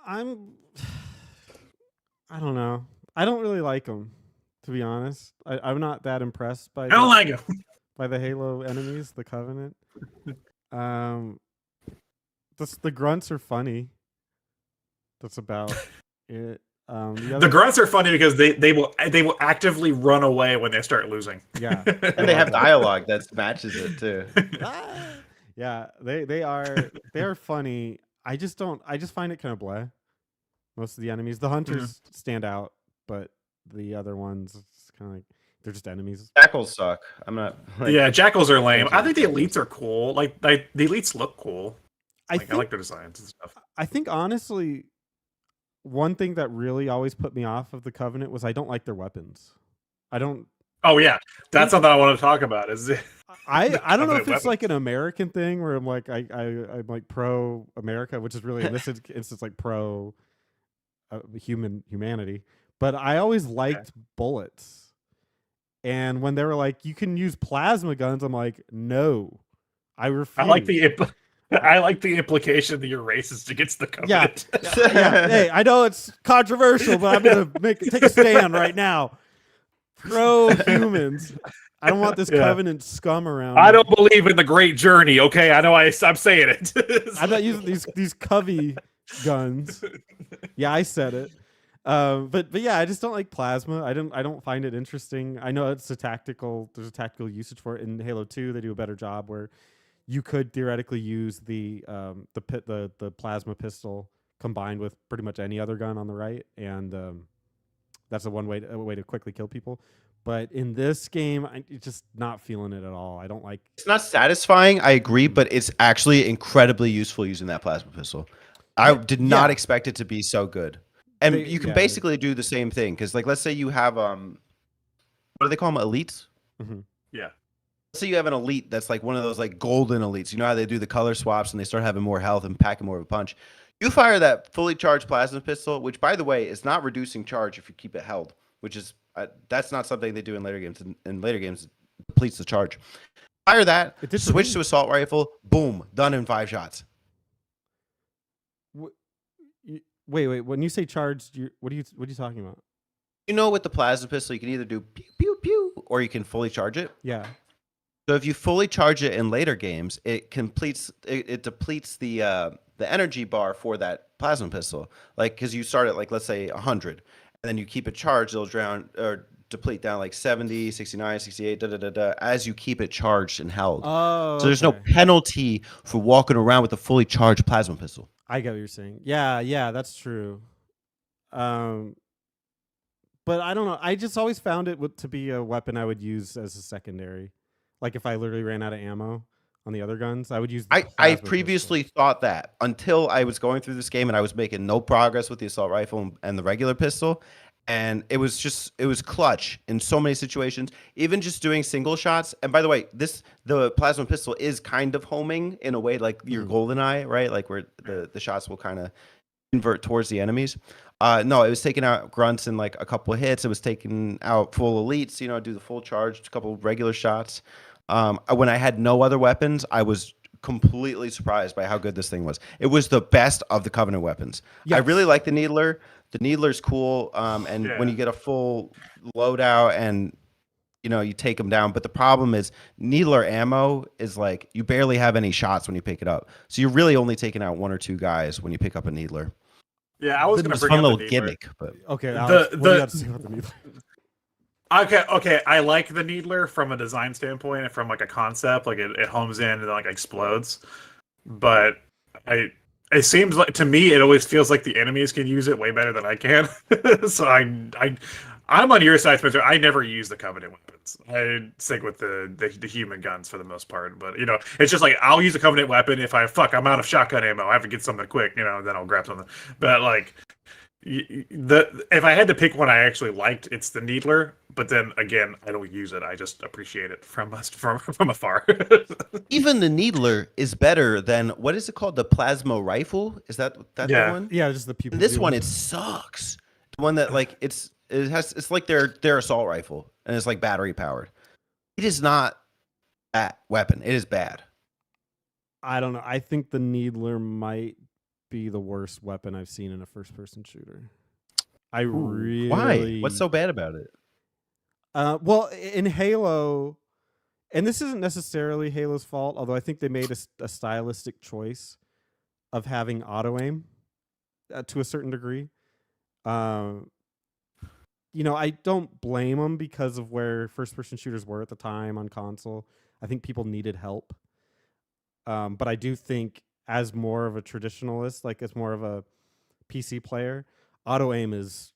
I'm I don't know. I don't really like them, to be honest. I'm not that impressed I don't like him. by the Halo enemies, the Covenant. Um, the grunts are funny. That's about it. The grunts are funny because they will actively run away when they start losing. Yeah, And they have dialogue that matches it too. Yeah, they are funny. I just find it kind of blah. Most of the enemies, the hunters stand out, but the other ones, it's kind of like they're just enemies. Jackals suck. I'm not. Yeah, jackals are lame. I think the elites are cool. Like the elites look cool. I like their designs and stuff. I think honestly, one thing that really always put me off of the Covenant was I don't like their weapons. I don't. Oh yeah, that's something I want to talk about. Is I don't know if it's like an American thing where I'm like I'm like pro America, which is really in this instance like pro humanity. But I always liked bullets, and when they were like you can use plasma guns, I'm like no, I refuse. I like the implication that you're racist against the Covenant. Yeah. Hey, I know it's controversial, but I'm gonna take a stand right now. Pro humans. I don't want this Covenant scum around. I don't believe in the Great Journey. Okay, I know I'm saying it. I'm not using these Covey guns. Yeah, I said it. But yeah, I just don't like plasma. I don't find it interesting. I know there's a tactical usage for it in Halo 2. They do a better job where you could theoretically use the plasma pistol combined with pretty much any other gun on the right, and that's a way to quickly kill people. But in this game, I'm just not feeling it at all. I don't like. It's not satisfying. I agree, but it's actually incredibly useful using that plasma pistol. I did not expect it to be so good. And you can basically do the same thing because, like, let's say you have what do they call them? Elites. Mm-hmm. Yeah. Let's say you have an elite that's like one of those like golden elites. You know how they do the color swaps and they start having more health and packing more of a punch. You fire that fully charged plasma pistol, which by the way is not reducing charge if you keep it held, which is that's not something they do in later games. In later games, it depletes the charge. Fire that, switch to assault rifle, boom, done in 5 shots. Wait. When you say charged, what are you talking about? You know, with the plasma pistol, you can either do pew pew pew, or you can fully charge it. Yeah. So if you fully charge it in later games, it depletes the energy bar for that plasma pistol. Like, because you start at like, let's say 100, and then you keep it charged, it'll deplete down like 70, 69, 68, as you keep it charged and held. Oh, so there's no penalty for walking around with a fully charged plasma pistol. I get what you're saying. Yeah, that's true. But I don't know. I just always found it to be a weapon I would use as a secondary. Like if I literally ran out of ammo on the other guns, I would use. I previously thought that until I was going through this game and I was making no progress with the assault rifle and the regular pistol, and it was clutch in so many situations. Even just doing single shots. And by the way, the plasma pistol is kind of homing in a way like your GoldenEye, right? Like where the shots will kind of invert towards the enemies. No, it was taking out grunts in like a couple of hits. It was taking out full elites. Do the full charge, a couple of regular shots. When I had no other weapons, I was completely surprised by how good this thing was. It was the best of the Covenant weapons. Yes. I really like the Needler. The Needler's cool, when you get a full loadout and you take them down. But the problem is Needler ammo is like you barely have any shots when you pick it up. So you're really only taking out 1 or 2 guys when you pick up a Needler. Yeah, I was going to bring up a little gimmick, but okay. Alex, what do you have to say about the Needler? Okay. I like the Needler from a design standpoint and from like a concept. Like it homes in and then like explodes. But it seems like to me it always feels like the enemies can use it way better than I can. So I'm on your side, Spencer. I never use the Covenant weapons. I stick with the human guns for the most part. But it's just like I'll use a Covenant weapon if I'm out of shotgun ammo. I have to get something quick. Then I'll grab something. But like. If I had to pick one I actually liked, it's the Needler. But then again, I don't use it. I just appreciate it from afar. Even the Needler is better than what is it called? The plasma rifle? Is that the one? Yeah, just the people. This one it sucks. The one that like it's like their assault rifle and it's like battery powered. It is not that weapon. It is bad. I don't know. I think the Needler might be the worst weapon I've seen in a first-person shooter. I Ooh, really why? What's so bad about it? well, in Halo, and this isn't necessarily Halo's fault, although I think they made a stylistic choice of having auto aim to a certain degree. You know, I don't blame them because of where first-person shooters were at the time on console. I think people needed help. But I do think as more of a traditionalist, like as more of a PC player, auto aim is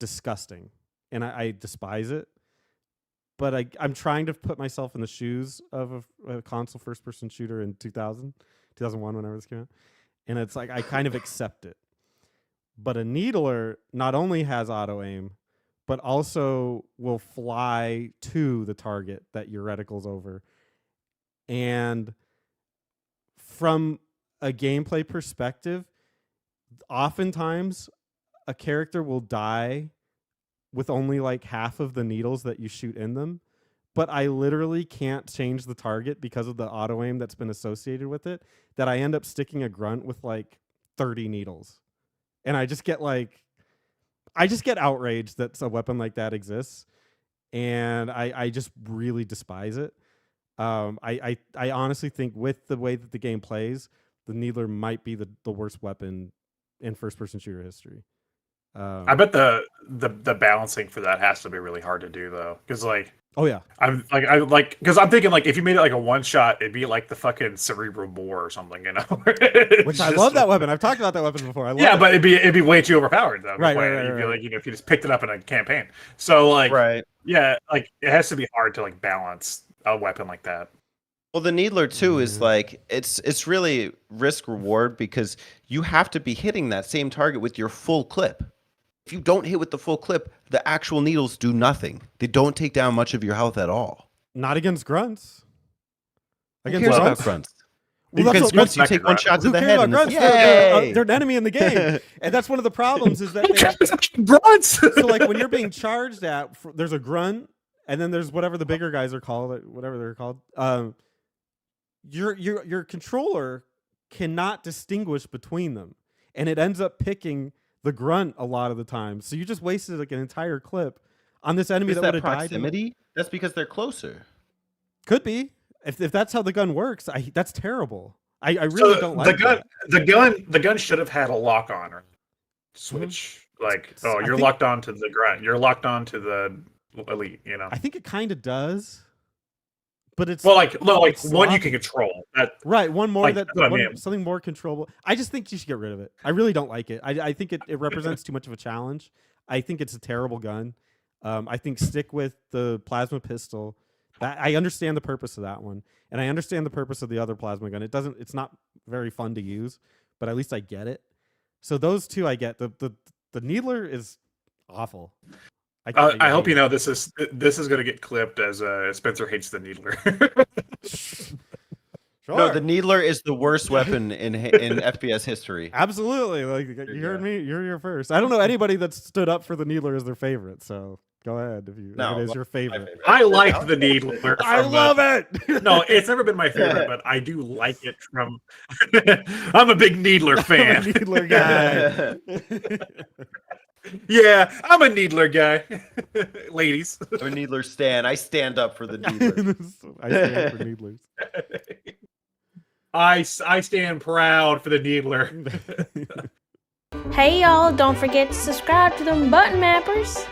disgusting. And I despise it. But I'm trying to put myself in the shoes of a console first-person shooter in 2001, whenever this came out. And it's like I kind of accept it. But a needler not only has auto aim, but also will fly to the target that your reticle's over. And from a gameplay perspective, oftentimes a character will die with only like half of the needles that you shoot in them. But I literally can't change the target because of the auto aim that's been associated with it, that I end up sticking a grunt with like 30 needles. And I just get outraged that a weapon like that exists, and I just really despise it. I honestly think with the way that the game plays, the needler might be the worst weapon in first-person shooter history. I bet the balancing for that has to be really hard to do though, because like Oh yeah, because I'm thinking like if you made it like a one shot, it'd be like the fucking Cerebral Bore or something, you know. which I love that weapon. I've talked about that weapon before. I love Yeah, it. but it'd be way too overpowered though. Right. You'd be like, you know, if you just picked it up in a campaign. So like, Right. yeah, like it has to be hard to like balance a weapon like that. Well, the needler too is like it's really risk reward because you have to be hitting that same target with your full clip. If you don't hit with the full clip, the actual needles do nothing. They don't take down much of your health at all. Not against grunts. Who cares about grunts? Well, Against grunts, you take one shot to Who the cares head. about And grunts? it's, They're an enemy in the game, and that's one of the problems. Is that Grunts. so like when you're being charged at, there's a grunt, and then there's whatever the bigger guys are called, whatever they're called. Your controller cannot distinguish between them, and it ends up picking the grunt a lot of the time. So you just wasted like an entire clip on this enemy is that would that have died. proximity? That's because they're closer. Could be. If that's how the gun works, that's terrible. I really don't like the gun should have had a lock on or switch. Like, I you're think- locked on to the grunt. You're locked on to the elite, you know. I think it kind of does, but it's Well, like one you sloppy. can control. That Right, one more like, that that's what I mean. something more controllable. I just think you should get rid of it. I really don't like it. I think it represents too much of a challenge. I think it's a terrible gun. I think stick with the plasma pistol. I understand the purpose of that one, and I understand the purpose of the other plasma gun. It's not very fun to use, but at least I get it. So those two I get. The needler is awful. I hope you know this is going to get clipped as Spencer hates the needler. Sure. No, the needler is the worst weapon in FPS history. Absolutely. Like you heard me. You're your first. I don't know anybody that's stood up for the needler as their favorite. So go ahead if it is your favorite. I like the needler. I love it. No, it's never been my favorite, but I do like it from. I'm a big needler fan. I'm a needler guy. Yeah, I'm a needler guy. Ladies. I'm a needler stan. I stand up for the needler. I stand for needlers. I stand proud for the needler. Hey y'all, don't forget to subscribe to them button mappers.